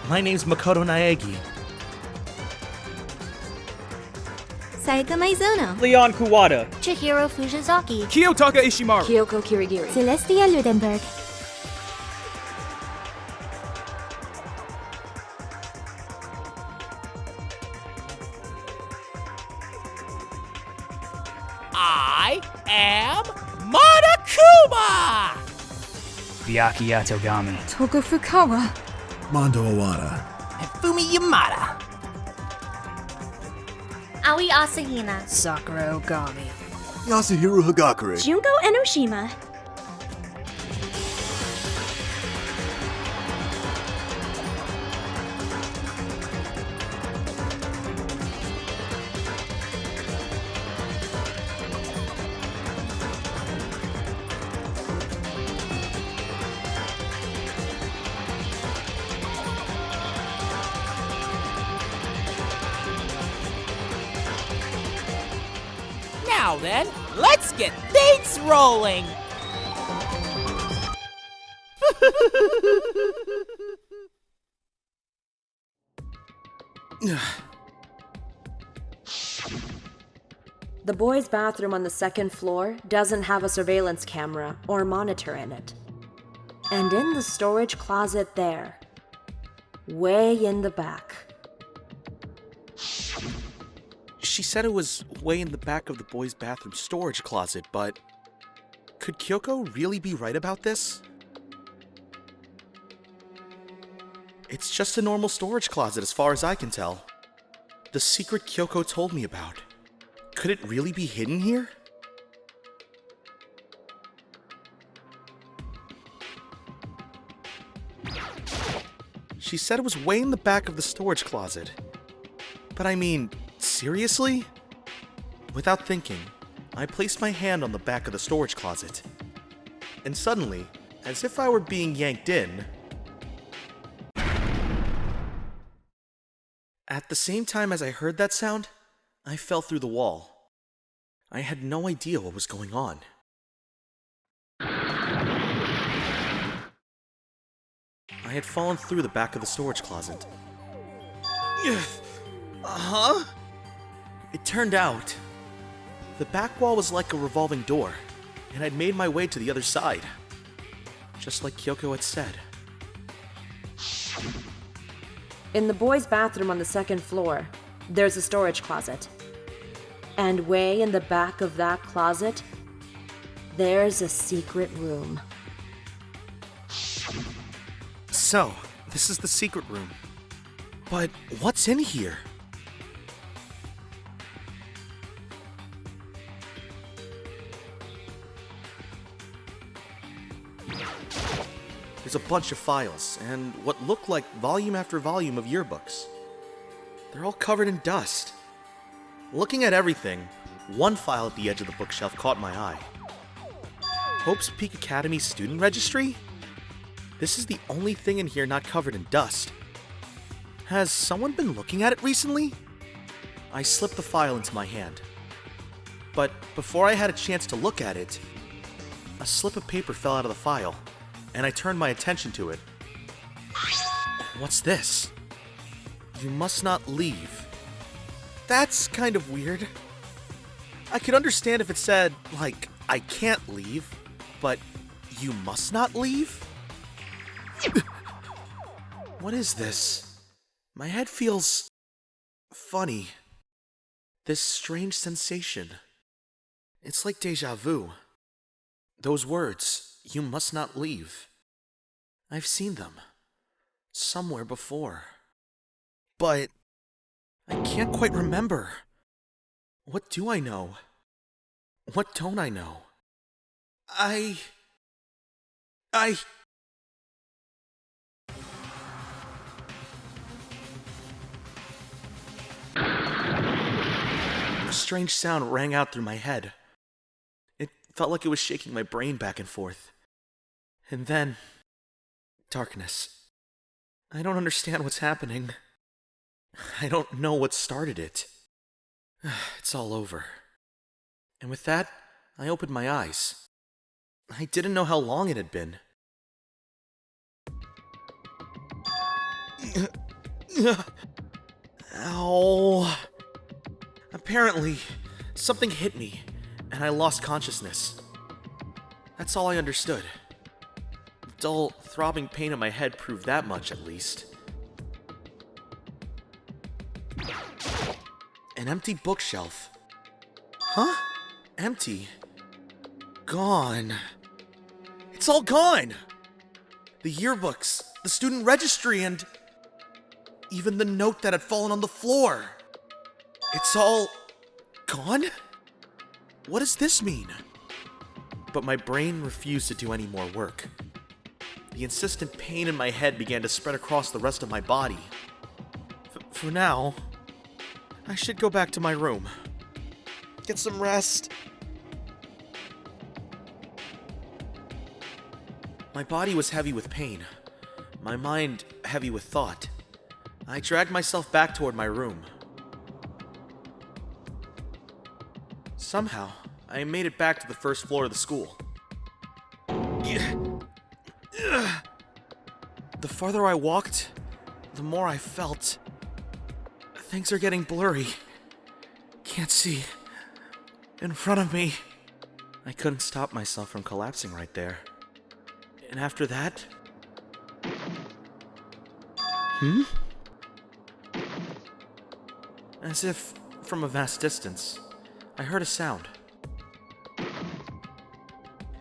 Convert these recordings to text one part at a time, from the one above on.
My name's Makoto Naegi. Saika Maizono. Leon Kuwata. Chihiro Fujizaki. Kiyotaka Ishimaru. Kyoko Kirigiri. Celestia Ludenberg. I am Monokuma! Byakuya Ogami. Togo Fukawa. Mondo Owada. And Fumi Yamada. Aoi Asahina. Sakura Ogami. Yasuhiro Hagakure. Junko Enoshima. Now then, let's get things rolling! The boys' bathroom on the second floor doesn't have a surveillance camera or monitor in it. And in the storage closet there, way in the back, She said it was way in the back of the boys' bathroom storage closet, but could Kyoko really be right about this? It's just a normal storage closet as far as I can tell. The secret Kyoko told me about. Could it really be hidden here? She said it was way in the back of the storage closet. But I mean, seriously? Without thinking, I placed my hand on the back of the storage closet. And suddenly, as if I were being yanked in, at the same time as I heard that sound, I fell through the wall. I had no idea what was going on. I had fallen through the back of the storage closet. Huh? It turned out, the back wall was like a revolving door, and I'd made my way to the other side, just like Kyoko had said. in the boys' bathroom on the second floor, there's a storage closet. And way in the back of that closet, there's a secret room. So, this is the secret room. But what's in here? There's a bunch of files, and what look like volume after volume of yearbooks. They're all covered in dust. Looking at everything, one file at the edge of the bookshelf caught my eye. Hope's Peak Academy student registry? This is the only thing in here not covered in dust. Has someone been looking at it recently? I slipped the file into my hand. But before I had a chance to look at it, a slip of paper fell out of the file, and I turned my attention to it. What's this? You must not leave. That's kind of weird. I could understand if it said, like, I can't leave, but you must not leave? What is this? My head feels funny. This strange sensation. It's like deja vu. Those words, you must not leave. I've seen them. Somewhere before. But I can't quite remember. What do I know? What don't I know? I... A strange sound rang out through my head. It felt like it was shaking my brain back and forth. And then... darkness. I don't understand what's happening. I don't know what started it. It's all over. And with that, I opened my eyes. I didn't know how long it had been. Ow. Apparently, something hit me, and I lost consciousness. That's all I understood. Dull, throbbing pain in my head proved that much, at least. An empty bookshelf. Huh? Empty. Gone. It's all gone! The yearbooks, the student registry, and even the note that had fallen on the floor. It's all gone? What does this mean? But my brain refused to do any more work. The insistent pain in my head began to spread across the rest of my body. For now, I should go back to my room. Get some rest. My body was heavy with pain. My mind heavy with thought. I dragged myself back toward my room. Somehow, I made it back to the first floor of the school. The farther I walked, the more I felt. Things are getting blurry. Can't see. In front of me. I couldn't stop myself from collapsing right there. And after that... As if from a vast distance, I heard a sound.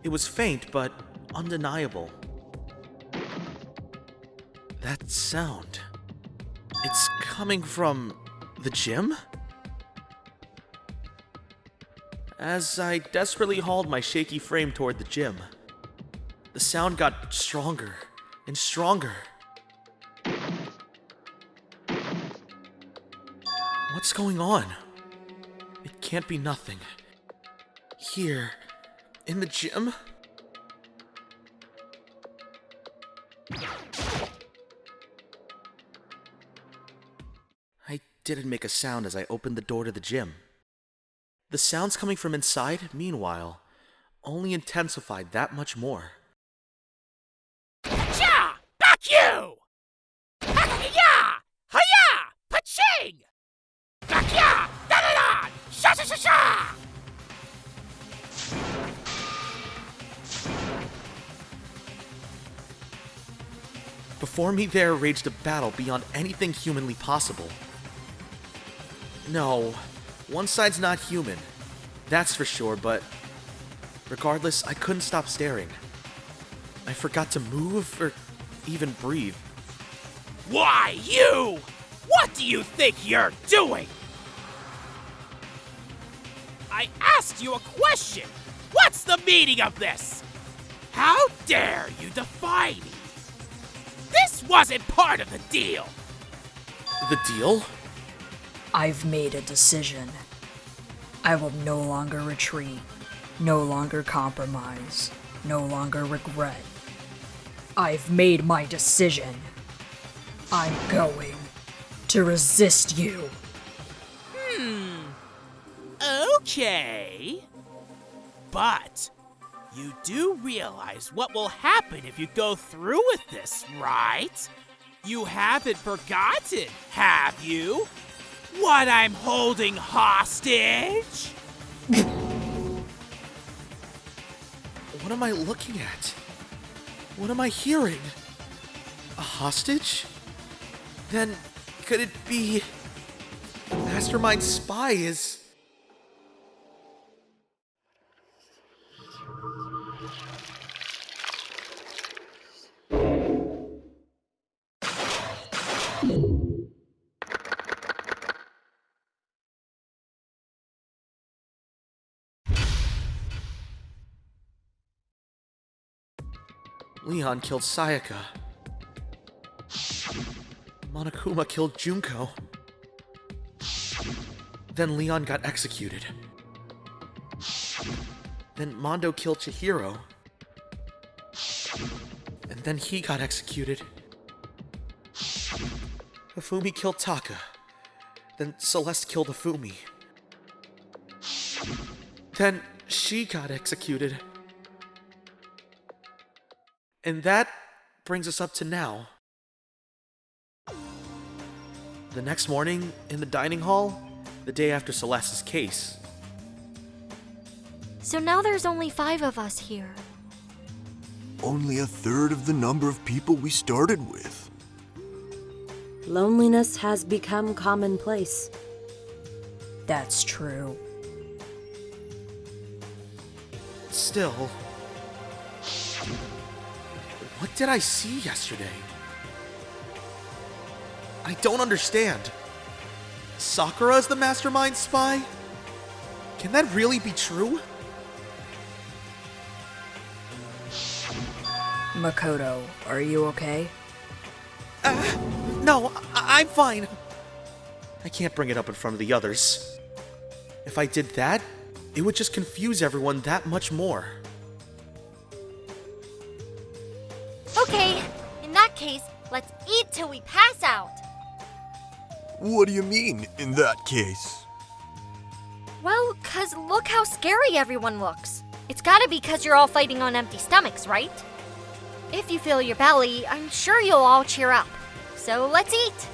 It was faint, but undeniable. That sound... It's coming from the gym? As I desperately hauled my shaky frame toward the gym, the sound got stronger and stronger. What's going on? It can't be nothing. Here, in the gym? I didn't make a sound as I opened the door to the gym. The sounds coming from inside, meanwhile, only intensified that much more. Cha! Back you! Hagakure! Hiya! Paching! Back ya! Da-da-da! Sha-sha-sha-sha! Before me there raged a battle beyond anything humanly possible. No, one side's not human, that's for sure, but regardless, I couldn't stop staring. I forgot to move or even breathe. Why, you? What do you think you're doing? I asked you a question. What's the meaning of this? How dare you defy me? This wasn't part of the deal. The deal? I've made a decision. I will no longer retreat, no longer compromise, no longer regret. I've made my decision. I'm going to resist you. Okay. But you do realize what will happen if you go through with this, right? You haven't forgotten, have you? What I'm holding hostage? What am I looking at? What am I hearing? A hostage? Then, could it be... the mastermind spy is... Leon killed Sayaka. Monokuma killed Junko. Then Leon got executed. Then Mondo killed Chihiro. And then he got executed. Hifumi killed Taka. Then Celeste killed Hifumi. Then she got executed. And that brings us up to now. The next morning, in the dining hall, the day after Celeste's case. So now there's only 5 of us here. Only a third of the number of people we started with. Loneliness has become commonplace. That's true. Still, what did I see yesterday? I don't understand. Sakura is the mastermind spy? Can that really be true? Makoto, are you okay? No, I'm fine. I can't bring it up in front of the others. If I did that, it would just confuse everyone that much more. Okay, in that case, let's eat till we pass out. What do you mean, in that case? Well, 'cause look how scary everyone looks. It's gotta be 'cause you're all fighting on empty stomachs, right? If you fill your belly, I'm sure you'll all cheer up. So let's eat.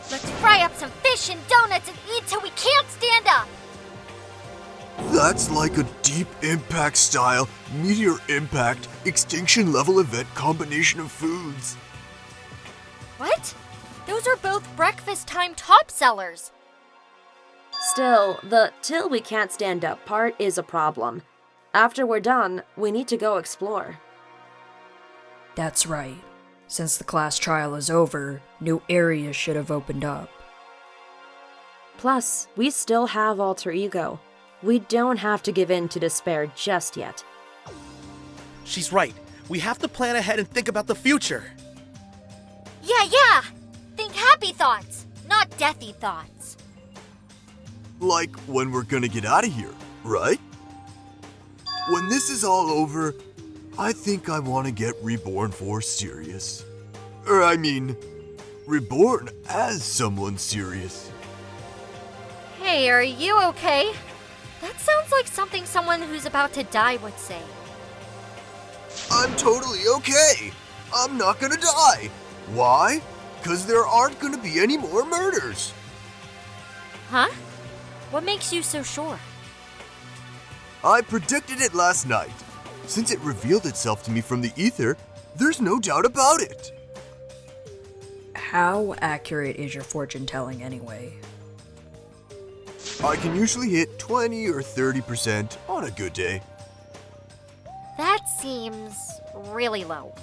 Let's fry up some fish and donuts and eat till we can't stand up. That's like a deep impact style, meteor impact, extinction level event combination of foods. What? Those are both breakfast time top sellers. Still, the till we can't stand up part is a problem. After we're done, we need to go explore. That's right. Since the class trial is over, new areas should have opened up. Plus, we still have alter ego. We don't have to give in to despair just yet. She's right. We have to plan ahead and think about the future. Yeah. Think happy thoughts, not deathy thoughts. Like when we're gonna get out of here, right? When this is all over, I think I want to get reborn for serious. Reborn as someone serious. Hey, are you okay? That sounds like something someone who's about to die would say. I'm totally okay. I'm not gonna die. Why? 'Cause there aren't gonna be any more murders. Huh? What makes you so sure? I predicted it last night. Since it revealed itself to me from the ether, there's no doubt about it. How accurate is your fortune telling anyway? I can usually hit 20 or 30% on a good day. That seems really low.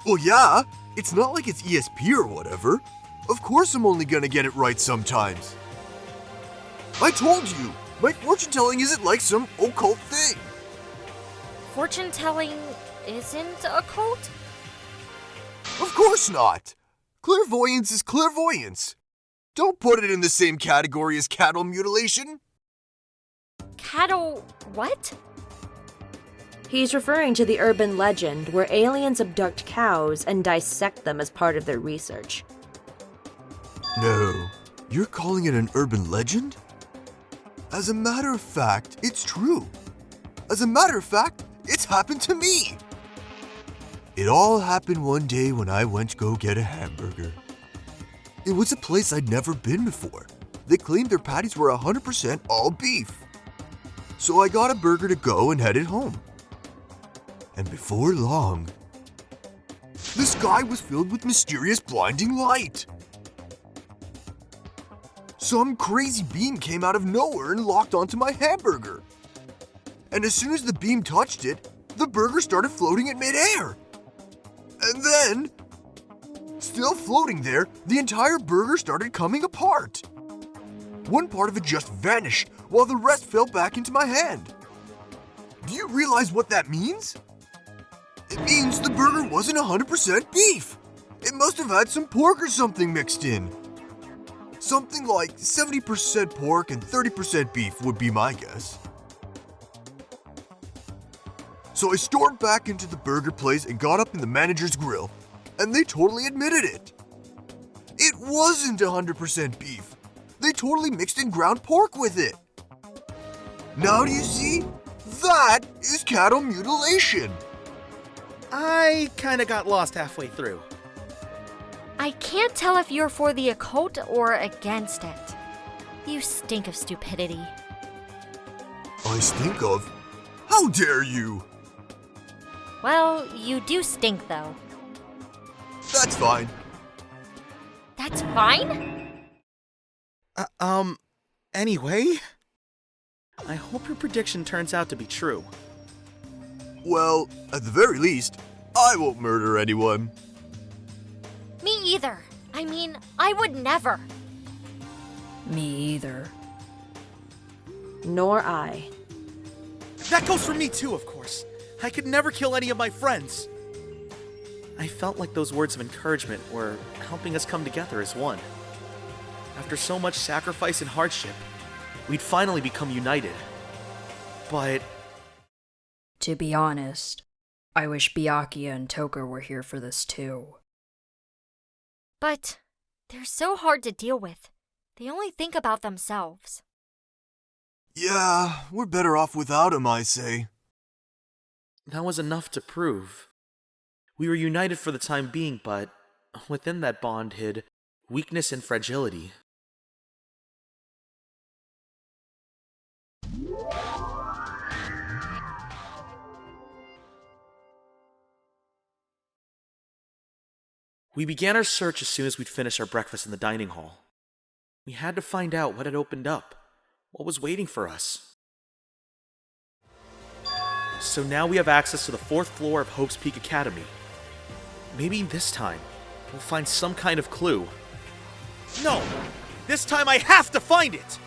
Well, yeah, it's not like it's ESP or whatever. Of course I'm only gonna get it right sometimes. I told you, my fortune telling isn't like some occult thing. Fortune telling isn't a cult? Of course not. Clairvoyance is clairvoyance. Don't put it in the same category as cattle mutilation. Cattle what? He's referring to the urban legend where aliens abduct cows and dissect them as part of their research. No, you're calling it an urban legend? As a matter of fact, it's true. As a matter of fact, it's happened to me. It all happened one day when I went to go get a hamburger. It was a place I'd never been before. They claimed their patties were 100% all beef. So I got a burger to go and headed home. And before long, the sky was filled with mysterious blinding light. Some crazy beam came out of nowhere and locked onto my hamburger. And as soon as the beam touched it, the burger started floating in midair. And then, still floating there, the entire burger started coming apart. One part of it just vanished, while the rest fell back into my hand. Do you realize what that means? It means the burger wasn't 100% beef. It must have had some pork or something mixed in. Something like 70% pork and 30% beef would be my guess. So I stormed back into the burger place and got up in the manager's grill, and they totally admitted it. It wasn't 100% beef. They totally mixed in ground pork with it. Now do you see? That is cattle mutilation. I kinda got lost halfway through. I can't tell if you're for the occult or against it. You stink of stupidity. I stink of? How dare you? Well, you do stink though. That's fine. That's fine? Anyway? I hope your prediction turns out to be true. Well, at the very least, I won't murder anyone. Me either. I mean, I would never. Me either. Nor I. That goes for me too, of course. I could never kill any of my friends. I felt like those words of encouragement were helping us come together as one. After so much sacrifice and hardship, we'd finally become united. But To be honest, I wish Byakuya and Toka were here for this too. But they're so hard to deal with. They only think about themselves. Yeah, we're better off without him, I say. that was enough to prove. We were united for the time being, but within that bond hid weakness and fragility. We began our search as soon as we'd finished our breakfast in the dining hall. We had to find out what had opened up, what was waiting for us. So now we have access to the 4th floor of Hope's Peak Academy. Maybe this time, we'll find some kind of clue. No! This time I have to find it!